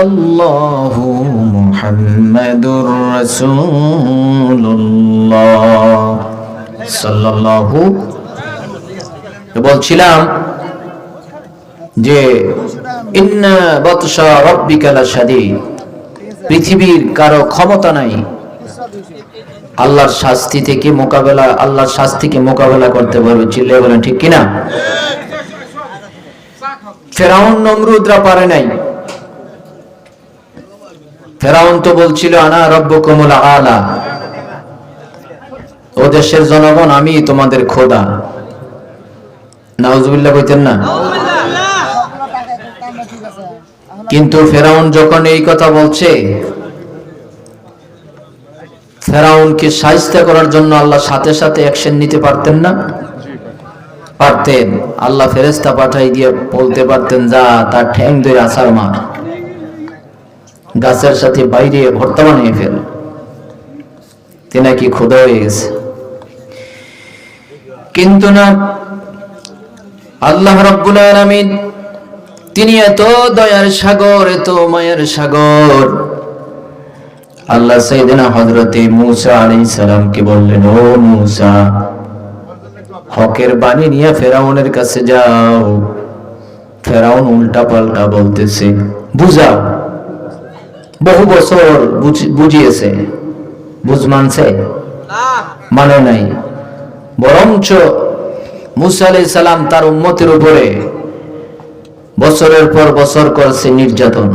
ইল্লাল্লাহু মুহাম্মাদুর রাসূলুল্লাহ সাল্লাল্লাহু। বলছিলাম যে ইন্না বাতশা রাব্বিকা লাশাদীদ, পৃথিবীর কারো ক্ষমতা নাই আল্লাহর শাস্তিকে মোকাবেলা করতে পারবে। চিল্লায়ে বলেন ঠিক কিনা? ফেরাউন নমরুদরা পারে নাই। ফেরাউন তো বলছিল আনা রাব্বুকুমুল আলা, ও দেশের জনগণ আমি তোমাদের খোদা। নাউজুবিল্লাহ কইতেন না? কিন্তু ফেরাউন যখন এই কথা বলছে, ফেরাউনকে শায়েস্তা করার জন্য আল্লাহ সাথে সাথে অ্যাকশন নিতে পারতেন না? পারতেন। আল্লাহ ফেরেশতা পাঠাই দিয়ে বলতে পারতেন যা তার ঠ্যাং ধরে আছাড় মার, গাছের সাথে বাইরে ভর্তা বানিয়ে ফেল, তিনি নাকি খোদা হয়ে গেছে। কিন্তু না, আল্লাহ রাব্বুল আলামিন তিনি এত দয়ার সাগর, এত মায়ের সাগর। আল্লাহ সাইয়েদনা হযরতে মূসা আলাইহিস সালামকে বললেন, ও মূসা, হকের বাণী নিয়ে ফেরাউনের কাছে যাও। ফেরাউন উল্টা পাল্টা বলতেছে, বুঝাও। বহু বছর বুঝিয়েছে, বুঝ মানছে? মানে নাই। বরঞ্চ মূসা আলাইহিস সালাম তার উম্মতের উপরে বছরের পর বছর করেছে নির্যাতন।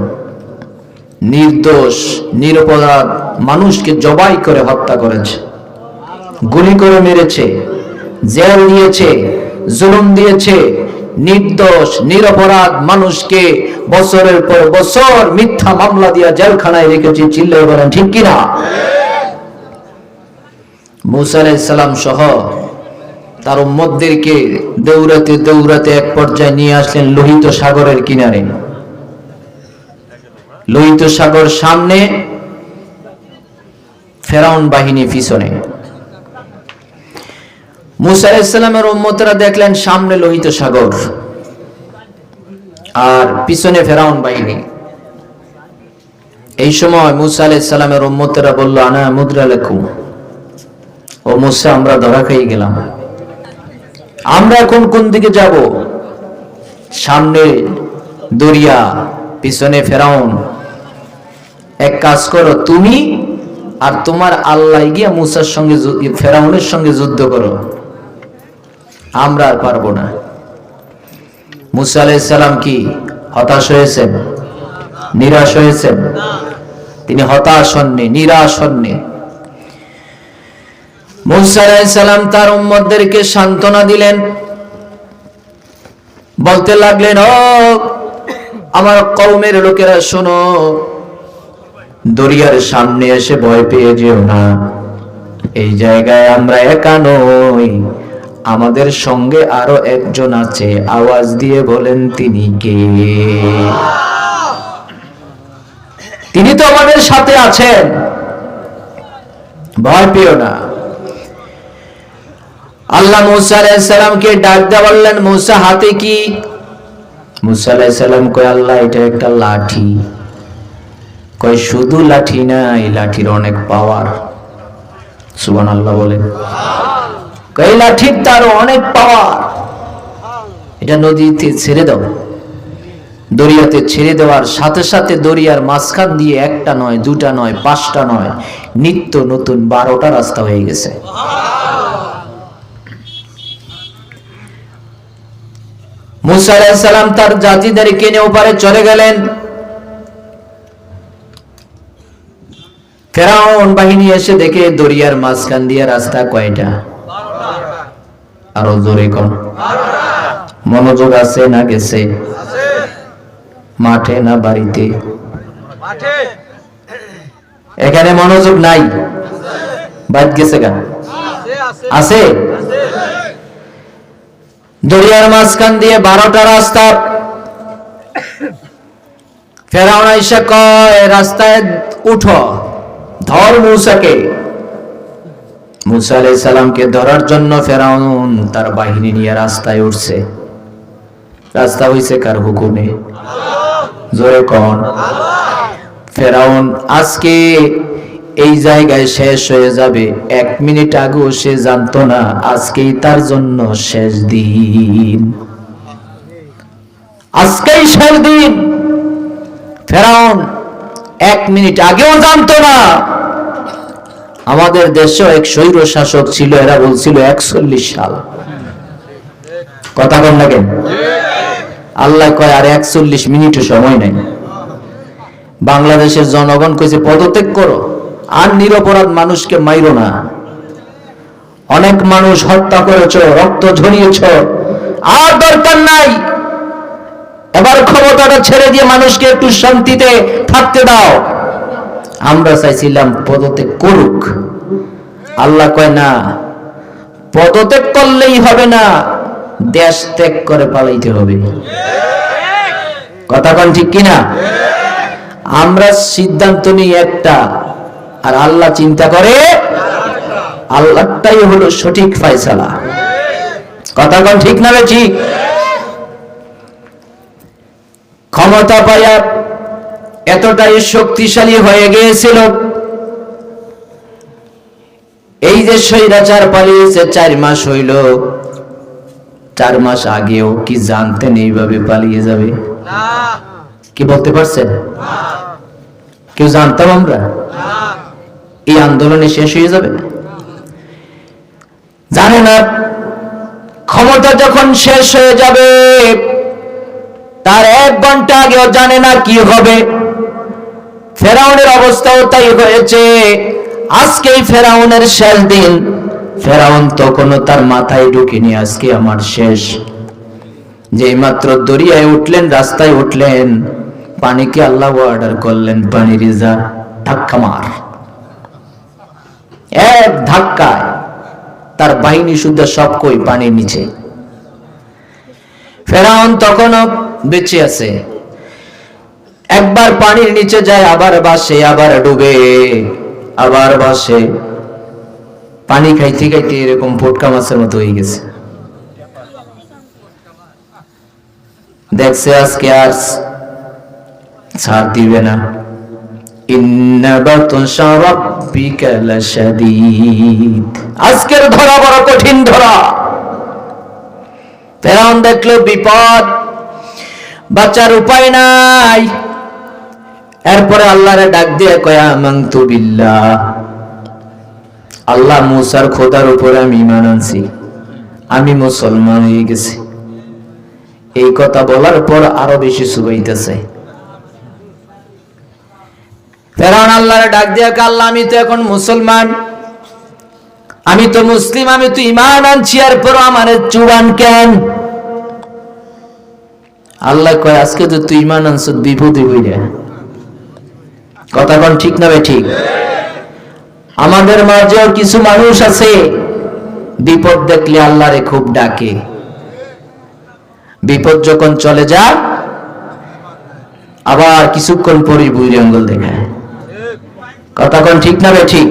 নির্দোষ নিরপরাধ মানুষকে জবাই করে হত্যা করেছে, গুলি করে মেরেছে, জেল দিয়েছে, জুলুম দিয়েছে। নির্দোষ নিরপরাধ মানুষকে বছরের পর বছর মিথ্যা মামলা দিয়ে জেলখানায় রেখেছে। চিল্লায়ে বলেন ঠিক কিনা? মূসা আলাইহিস সালাম সহ তার উম্মতদেরকে দৌড়াতে দৌড়াতে এক পর্যায়ে নিয়ে আসলেন লোহিত সাগরের কিনারে। লোহিত সাগর সামনে, ফেরাউন বাহিনী পিছনে। মূসা আলাইহিস সালামের উম্মতরা দেখলেন সামনে লোহিত সাগর আর পিছনে ফেরাউন বাহিনী। এই সময় মূসা আলাইহিস সালামের উম্মতরা বলল, আনা মুদ্রালাকুম, ও মূসা, আমরা ধরা খেয়ে গেলাম। আমরা এখন কোন দিকে যাব? সামনে দরিয়া, পিছনে ফেরাউন। এক কাজ করো, তুমি আর তোমার আল্লাহ গিয়া মূসার সঙ্গে ফেরাউনের সঙ্গে যুদ্ধ করো, আমরা আর পারবো না। মূসা আলাইহিস সালাম কি হতাশ হয়েছেন? নিরাশ হয়েছেন? তিনি হতাশ হননি, নিরাশ হননি। মূসা আলাইহিস সালাম তার উম্মতদেরকে সান্ত্বনা দিলেন, বলতে লাগলেন, ও আমার কওমের লোকেরা শোনো, দরিয়ার সামনে এসে ভয় পেয়ে যেও না। এই জায়গায় আমরা একা নই, আমাদের সঙ্গে আরো একজন আছে। আওয়াজ দিয়ে বলেন তিনি কে? তিনি তো আমাদের সাথে আছেন, ভয় পেও না। আল্লাহ মূসা আলাইহিস সালামকে ডাক দিয়ে বললেন, মূসা, হাতে কি? মূসা আলাইহিস সালাম কয়, আল্লাহ, এটা একটা লাঠি। কয়, শুধু লাঠি না, এই লাঠির অনেক পাওয়ার। সুবহানাল্লাহ বলেন। কয়, এই লাঠির তার অনেক পাওয়ার, এটা নদীতে ছেড়ে দাও। দরিয়াতে ছেড়ে দেওয়ার সাথে সাথে দরিয়ার মাঝখান দিয়ে একটা নয়, দুটা নয়, পাঁচটা নয়, নিত্য নতুন 12টা রাস্তা হয়ে গেছে। মূসা আলাইহিস সালাম তার জাতিদেরকে নিয়ে ওপারে চলে গেলেন। ফেরাউন বাহিনী এসে দেখে দরিয়ার মাঝখান দিয়ে রাস্তা কয়টা? আরো জোরে কোন? মনোযোগ আছে না গেছে? মাঠে না বাড়িতে? এখানে মনোযোগ নাই, বাদ গেছে কেন? আছে। দরিয়ার মাঝখান দিয়ে 12টা রাস্তা। ফেরাউন আইসা কয়, রাস্তায় উঠো, ধর মূসাকে। মূসা আলাইহিস সালামকে ধরার জন্য ফেরাউন তার বাহিনী নিয়ে রাস্তায় উঠছে। রাস্তা হইছে কার হুকুমে? জোরে কোন? ফেরাউন আজকে এই জায়গায় শেষ হয়ে যাবে, 1 মিনিট আগেও সে জানতো না আজকেই তার জন্য শেষ দিন, আজকেই শেষ দিন। ফেরাউন 1 মিনিট আগেও জানতো না। আমাদের দেশেও এক স্বৈর শাসক ছিল, এরা বলছিল 41 সাল। কথা বল না কেন? আল্লাহ কয় আর 41 মিনিটও সময় নাই। বাংলাদেশের জনগণ কইছে পদত্যাগ করো, আর নিরপরাধ মানুষকে মাইরো না। অনেক মানুষ হত্যা করেছ, রক্ত ঝরিয়েছ, আর দরকার নাই। এবার ক্ষমতাটা ছেড়ে দিয়ে মানুষকে একটু শান্তিতে থাকতে দাও। আমরা চাইছিলাম পদত্যাগ করুক। আল্লাহ কয় না, পদত্যাগ করলেই হবে না, দেশ ত্যাগ করে পালাইতে হবে। কথা কোন ঠিক কিনা? আমরা সিদ্ধান্ত নিই একটা, আর আল্লাহ চিন্তা করে আল্লাহটাই হলো সঠিক ফয়সালা। কথা কোন ঠিক না? ঠিক। ক্ষমতা পায়া এতটাই শক্তিশালী হয়ে গিয়েছিল, এই যে স্বৈরাচার পালিয়েছে 4 মাস হইল, 4 মাস আগেও কি জানতেন এইভাবে পালিয়ে যাবে? কি বলতে পারছেন? কেউ জানতাম আমরা এই আন্দোলনে শেষ হয়ে যাবে? জানে না। ক্ষমতা যখন শেষ হয়ে যাবে তার 1 ঘন্টা আগেও জানে না কি হবে। ফেরাউনের অবস্থাও তাই হয়েছে। আজকেই ফেরাউনের শেষ দিন। ফেরাউন তখনও তার মাথায় ঢুকেনি আজকে আমার শেষ। যেই মাত্র দরিয়ায় উঠলেন, রাস্তায় উঠলেন, পানিকে আল্লাহ অর্ডার করলেন, পানি রিজা ধাক্কা মার। এক ধাক্কায় তার বাহিনী শুদ্ধ সব কই পানির নিচে। ফেরাউন তখনও বেঁচে আছে। একবার পানির নিচে যায়, আবার বাসে, আবার ডুবে, আবার বাসে। পানি খাইতে খাইতে এরকম ফুটকা মাছের মতো হয়ে গেছে। দেখছে আজকে আর ছাড় দিবে না। ইন্না বাতশা রাব্বিকা লাশাদীদ। আজকের ধরা বড় কঠিন ধরা। ফেরাউন দেখলো বিপদ, বাঁচার উপায় নাই। এরপরে আল্লাহরে ডাক দিয়ে কয় আমানতু বিল্লাহ, আল্লাহ মুসার খোদার উপরে আমি ঈমান আনছি, আমি মুসলমান হয়ে গেছি। এই কথা বলার পর আরো বেশি সুবাইতেছে। ফেরাউন আল্লাহরে ডাক দিয়ে কয় আল্লাহ আমি তো এখন মুসলমান, আমি তো মুসলিম, আমি তো ঈমান আনছি, এরপর আমার চুবান কেন? আল্লাহ কয় আজকে তো তুই ঈমান আনছ বিপদে হইরা। কথা কোন ঠিক না? ঠিক। আমাদের মাঝেও কিছু মানুষ আছে বিপদ দেখলে আল্লাহরে খুব ডাকে, বিপদ যখন চলে যায় আবার কিছুক্ষণ পরে বুড়ি আঙ্গুল দেখায়। কথা কোন ঠিক না? ঠিক।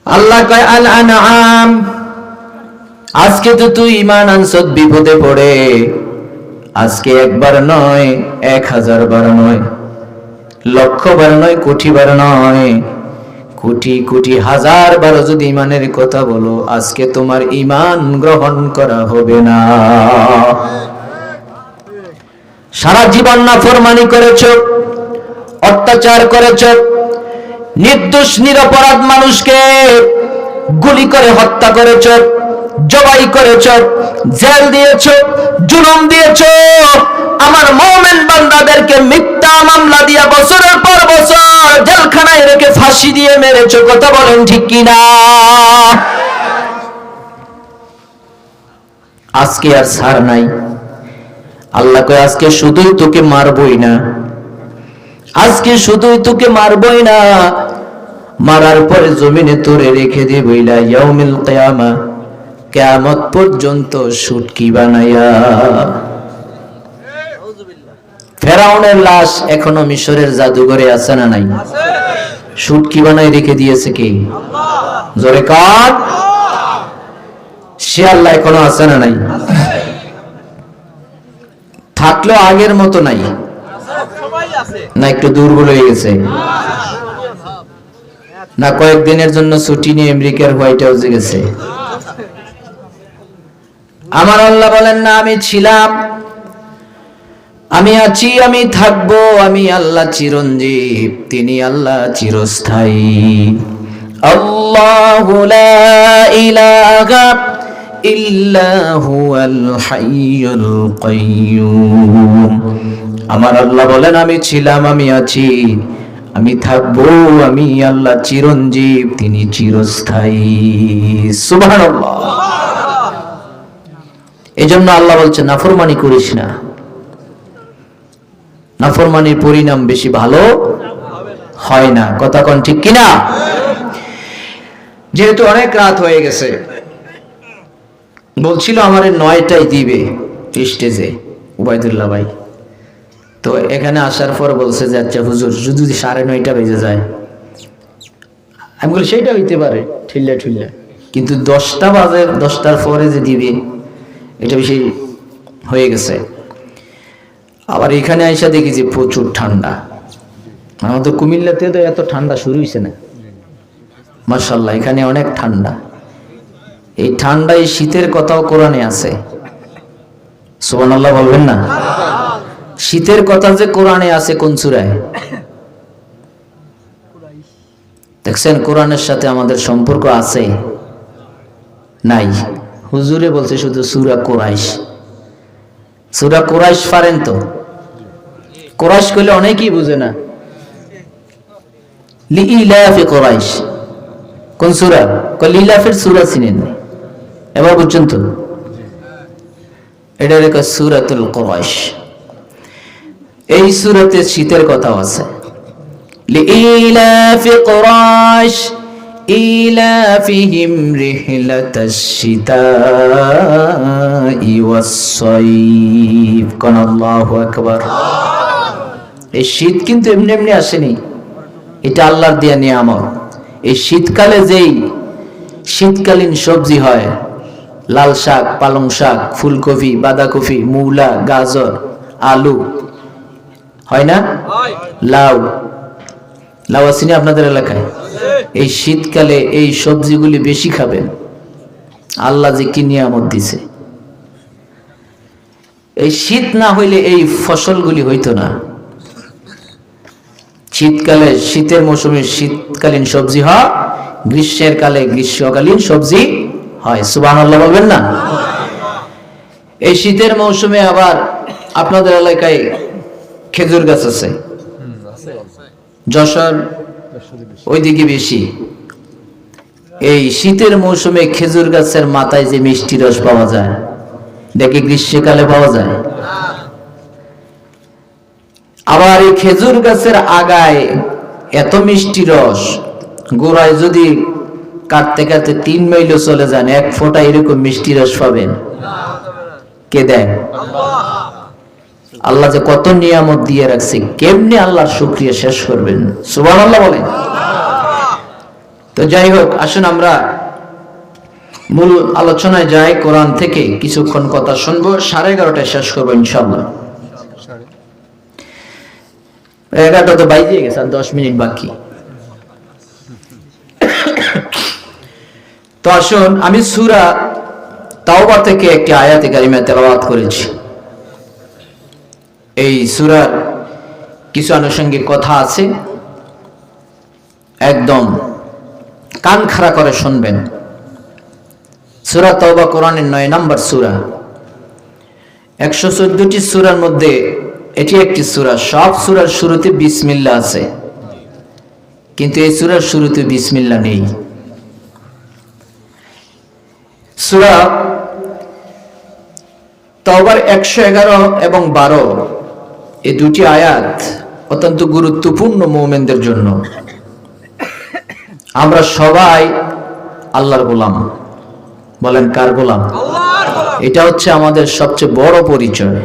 আল্লাহ কয় আল আনআম, আজকে তো তুই ঈমান আনছ বিপদে পড়ে, আজকে একবার নয়, 1000 বার নয়, লক্ষ বার নয়, কোটি বার নয়, কোটি কোটি হাজার বার যদি ঈমানের কথা বলো, আজকে তোমার ঈমান গ্রহণ করা হবে না। সারা জীবন নাফরমানি করেছো, অত্যাচার করেছো, নির্দোষ নিরপরাধ মানুষকে গুলি করে হত্যা করেছো, জবাই করেছো, জেল দিয়েছো, জুলুম দিয়েছো। আমার মুমিন বান্দাদেরকে মিথ্যা মামলা দিয়া বছরের পর বছর জেলখানায় রেখে ফাঁসি দিয়ে মেরেছো। কথা বলেন ঠিক কিনা? আজকে আর ছাড় নাই। আল্লাহ কয় আজকে শুধুই তোকে মারবই না, আজকে শুধুই তোকে মারবই না, মারার পরে জমিনে তোরে রেখে দিব ইলা ইয়াউমিল কিয়ামা, কিয়ামত পর্যন্ত সুটকি বানায়া। ফেরাউনের লাশ এখনো মিশরের জাদুঘরে আছে না নাই? সুটকি বানাই রেখে দিয়েছে কে? জোরে কান। সে আল্লাহ এখনো আছে না নাই? থাকলেও আগের মতো নাই। না একটু দুর্বল হয়ে গেছে, না কয়েকদিনের জন্য ছুটি নিয়ে আমেরিকার হোয়াইট হাউসে গেছে? আমার আল্লাহ বলেন না আমি ছিলাম, আমি আছি, আমি থাকবো, আমি আল্লাহ চিরঞ্জীব, তিনি আল্লাহ চিরস্থায়ী। আল্লাহু লা ইলাহা ইল্লা হুয়াল হাইয়ুল কাইয়্যুম। আমার আল্লাহ বলেন আমি ছিলাম, আমি আছি, আমি থাকবো, আমি আল্লাহ চিরঞ্জীব, তিনি চিরস্থায়ী। সুবহানাল্লাহ। এজন্য আল্লাহ বলছেন নাফরমানি করিস না, নাফরমানির পরিণাম বেশি ভালো হয় না। কথা কোন ঠিক কিনা? যেহেতু অনেক রাত হয়ে গেছে, বলছিল আমার 9টায় দিবে স্টেজে উবাইদুল্লাহ ভাই, তো এখানে আসার পর বলছে যে আচ্ছা হুজুর যদি 9:30 বেজে যায়, আমি বলি সেইটা হইতে পারে ঠিল্লা ঠিল্লা, কিন্তু 10টা বাজে, 10টার পরে যে দিবে এটা বেশি হয়ে গেছে। আবার এখানে আইসা দেখি যে প্রচুর ঠান্ডা, আমাদের কুমিল্লাতে তো এত ঠান্ডা শুরু হয়েছে না, মাশাআল্লাহ এখানে অনেক ঠান্ডা। এই ঠান্ডায় শীতের কথাও কোরআনে আছে, সুবহানাল্লাহ বলবেন না? শীতের কথা যে কোরআনে আছে কোন সূরায়? দেখছেন কোরআনের সাথে আমাদের সম্পর্ক আছে নাই? হুজুরে বলছে শুধু সূরা কুরাইশ। সূরা কুরাইশ পারেন তো? কুরাইশ কইলে অনেকেই বুঝে না। লিইলাফি কুরাইশ কোন সূরা? কল লিইলাফের সূরা চিনেন? এবার বুঝছেন তো? এটা লেখা সূরাতুল কুরাইশ। এই সূরাতে শীতের কথাও আছে। লিইলাফি কুরাইশ ইলাফিহিম রিহলাতাশ শিতাই ওয়াস সাইফ। কোন আল্লাহু আকবার। এই শীত কিন্তু এমনি এমনি আসেনি, এটা আল্লাহর দেয়া নিয়ামত। এই শীতকালে যেই শীতকালীন সবজি হয়, লাল শাক, পালং শাক, ফুলকপি, বাঁধাকপি, মূলা, গাজর, আলু, হয় না? লাউ, লাউ আসেনি আপনাদের এলাকায়? এই শীতকালে এই সবজিগুলি বেশি খাবেন, আল্লাহ যে কি নিয়ামত দিছে। এই শীত না হইলে এই ফসলগুলি হইতো না। শীতকালে শীতের মৌসুমে শীতকালীন সবজি হয়, গ্রীষ্মের কালে গ্রীষ্মকালীন সবজি হয়। সুবহানাল্লাহ বলবেন না? এই শীতের মৌসুমে আবার আপনাদের এলাকায় খেজুর গাছ আছে, যশোর ওইদিকে বেশি। এই শীতের মৌসুমে খেজুর গাছের মাথায় যে মিষ্টি রস পাওয়া যায়, দেখে গ্রীষ্মকালে পাওয়া যায়? আবার এই খেজুর গাছের আগায় এত মিষ্টি রস, গোড়ায় যদি কাটতে কাটতে 3 মাইলও চলে যান, 1 ফোঁটা এরকম মিষ্টি রস পাবেন। কে দেন? আল্লাহ যে কত নিয়ামত দিয়ে রাখছে, কেমনে আল্লাহর শুকরিয়া শেষ করবেন? সুবহানাল্লাহ বলেন। তো যাই হোক, আসুন আমরা মূল আলোচনায় যাই। কোরআন থেকে কিছুক্ষণ কথা শুনবো, 11:30টায় শেষ করবো ইনশাআল্লাহ। 11টা তো বাইজে গেছে, আর 10 মিনিট বাকি। তো আসুন, আমি সূরা তাওবা থেকে একটি আয়াতে কারিমা তেলাওয়াত করেছি। এই সূরার কিছু আনুষঙ্গিক কথা আছে, একদম কান খাড়া করে শুনবেন। সূরা তাওবা কোরআনের 9 নম্বর সূরা। 114টি সূরার মধ্যে এটি একটি সূরা। সব সূরার শুরুতে বিসমিল্লাহ আছে, কিন্তু এই সূরার শুরুতে বিসমিল্লাহ নেই। সূরা তাওবার 111 এবং 12 এই দুটি আয়াত অত্যন্ত গুরুত্বপূর্ণ মুমিনদের জন্য। আমরা সবাই আল্লাহর গোলাম। বলেন কার গোলাম? এটা হচ্ছে আমাদের সবচেয়ে বড় পরিচয়।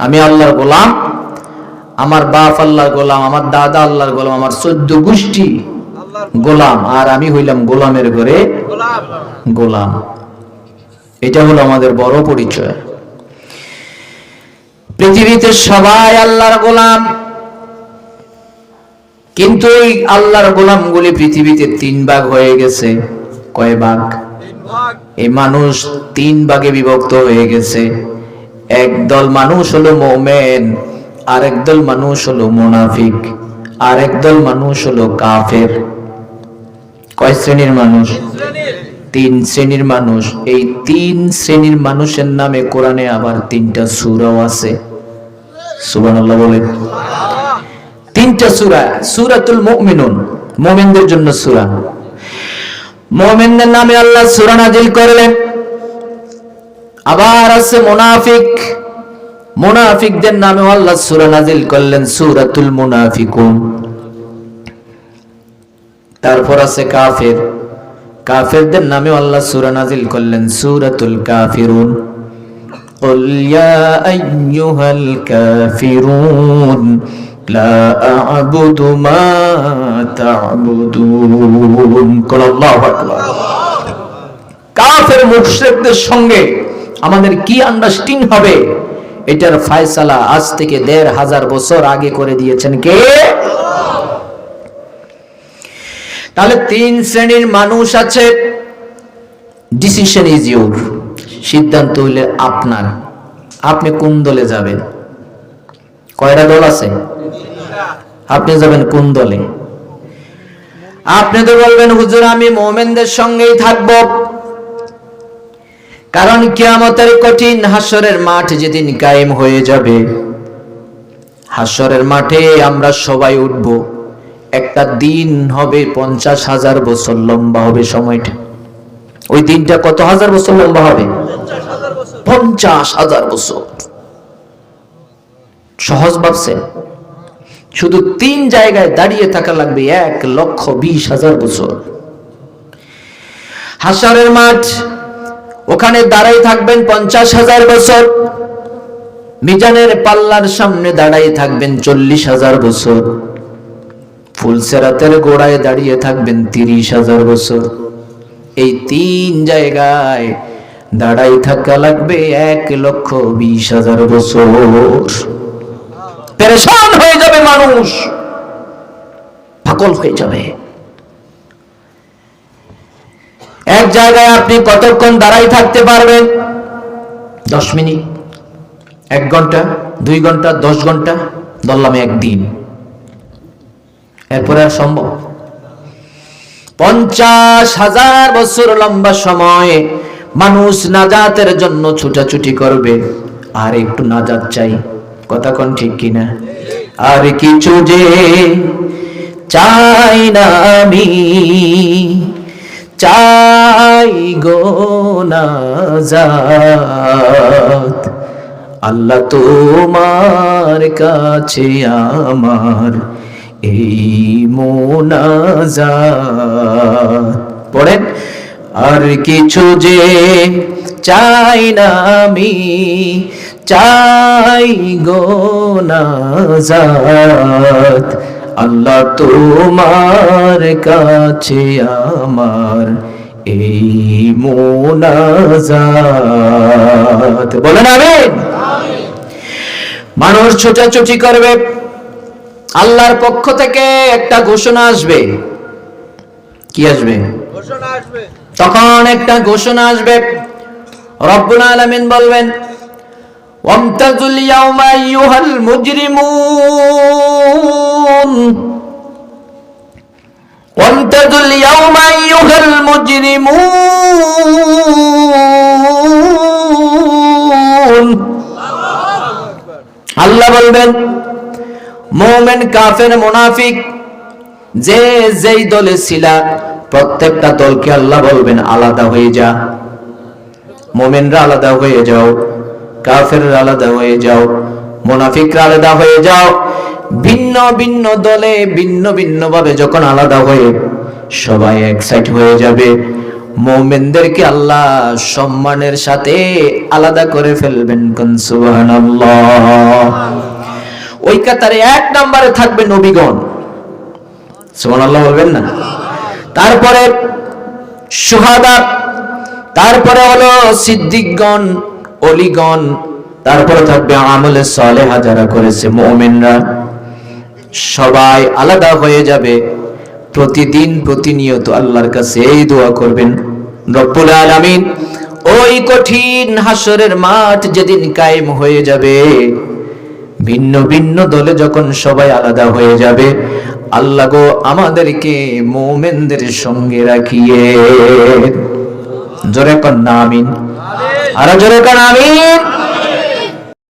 আমি আল্লাহর গোলাম, আমার বাপ আল্লাহর গোলাম, আমার দাদা আল্লাহর গোলাম, আমার 14 গোষ্ঠী গোলাম, আর আমি হইলাম গোলামের ঘরে গোলাম। এটা হলো আমাদের বড় পরিচয়। পৃথিবীতে সবাই আল্লাহর গোলাম, কিন্তু এই আল্লাহর গোলামগুলি পৃথিবীতে 3 ভাগ হয়ে গেছে। কয় ভাগ? এই মানুষ 3 ভাগে বিভক্ত হয়ে গেছে। একদল মানুষ হলো মুমিন, আরেক দল মানুষ হলো মুনাফিক, আরেক দল মানুষ হলো কাফের। কয় শ্রেণীর মানুষ? 3 শ্রেণীর মানুষ। এই 3 শ্রেণীর মানুষের নামে কোরআনে আবার 3টা সূরাও আছে। সুবহানাল্লাহ বলেন। 3টা সূরা, সূরাতুল মুমিনুন, মুমিনদের জন্য সূরা। মুমিনদের নামে আল্লাহ সূরা নাযিল করলেন। আবার আছে মুনাফিক, মুনাফিকদের নামে আল্লাহ সূরা নাযিল করলেন, সূরাতুল মুনাফিকুন। তারপর আছে কাফের, কাফেরদের নামে আল্লাহ সূরা নাযিল করলেন, সূরাতুল কাফিরুন। قل يا أيها الكافرون لا أعبد ما تعبدون قل الله أكبر। কাফের মুশরিকদের সঙ্গে আমাদের কি আন্ডারস্ট্যান্ডিং হবে, এটার ফয়সালা আজ থেকে 1500 বছর আগে করে দিয়েছেন কে? তাহলে 3 শ্রেণীর মানুষ আছে। ডিসিশন ইজ ইউর, সিদ্ধান্ত হইলে আপনার। আপনি কোন দলে যাবেন? কয়টা দল আছে? আপনি যাবেন কোন দলে? আপনি তো বলবেন হুজুর আমি মুমিনদের সঙ্গেই থাকব, কারণ কিয়ামতের কঠিন হাসরের মাঠ যেদিন কায়েম হয়ে যাবে, হাসরের মাঠে আমরা সবাই উঠব। একটা দিন হবে 50,000 বছর লম্বা হবে সময়টা। ওই দিনটা কত হাজার বছর লম্বা হবে? 50,000 বছর। সহজ ভাবছেন? শুধু 3 জায়গায় দাঁড়িয়ে থাকা লাগবে 1,20,000 বছর। হাসরের মাঠ, ওখানে দাঁড়াই থাকবেন 50,000 বছর। মিজানের পাল্লার সামনে দাঁড়াই থাকবেন 40,000 বছর। ফুলসেরাতের গোড়ায় দাঁড়িয়ে থাকবেন 30,000 বছর। এই 3 জায়গায় দাঁড়াই থাকা লাগবে 1,20,000 বছর। পেরেশান হয়ে যাবে মানুষ, পাগল হয়ে যাবে। এক জায়গায় আপনি কতক্ষণ দাঁড়াই থাকতে পারবেন? 10 মিনিট, 1 ঘন্টা, 2 ঘন্টা, 10 ঘন্টা, ধরলাম 1 দিন। এরপরে আর সম্ভব? 50,000 বছর লম্বা সময় মানুষ নাজাতের জন্য ছুটাছুটি করবে। আর একটু নাজাত চাই, কথা কোন ঠিক কিনা? আর কিছু যে চাই না আমি, চাই গো নাজাত। আল্লাহ তোমার কাছে আমার এই মোনাজাত। পড়েন, আর কিছু যে চাই না আমি, চাই গো নাজাত। আল্লাহ তোমার কাছে আমার এই মোনাজাত। বলেন আমিন। মানুষ ছোটাছুটি করবে, আল্লাহর পক্ষ থেকে একটা ঘোষণা আসবে। কি আসবে? ঘোষণা আসবে। তখন একটা ঘোষণা আসবে, রব্বুল আলামিন বলবেন ওয়ামতাজুল ইয়াওমা আইয়ুহাল মুজরিমুন, ওয়ামতাজুল ইয়াওমা আইয়ুহাল মুজরিমুন। আল্লাহ বলবেন মুমিন, কাফের, মুনাফিক যে যেই দলে ছিলা প্রত্যেকটা দলকে আল্লাহ বলবেন আলাদা হয়ে যা। মুমিনরা আলাদা হয়ে যাও, কাফেররা আলাদা হয়ে যাও, মুনাফিকরা আলাদা হয়ে যাও। ভিন্ন ভিন্ন দলে ভিন্ন ভিন্ন ভাবে যখন আলাদা হয়ে সবাই এক সাইড হয়ে যাবে, মুমিনদেরকে আল্লাহ সম্মানের সাথে আলাদা করে ফেলবেন। কোন সুবহানাল্লাহ। ওই কাতারে 1 নম্বরে থাকবে নবীগণ, সুবহানাল্লাহ বলবেন না? তারপরে শুহাদা, তারপরে হলো সিদ্দিকগণ, ওলিগণ, তারপরে থাকবে আমলে সালেহা যারা করেছে মুমিনরা, সবাই আলাদা হয়ে যাবে। প্রতিদিন প্রতিনিয়ত আল্লাহর কাছে এই দোয়া করবেন, রব্বুল আলামিন ওই কঠিন হাসরের মাঠ যেদিন কায়েম হয়ে যাবে, ভিন্ন ভিন্ন দলে যখন সবাই আলাদা হয়ে যাবে, আল্লাহ গো আমাদেরকে মুমিনদের সঙ্গে রাখিয়ে। জোরে কর না আমিন, আর জোরে কর আমিন।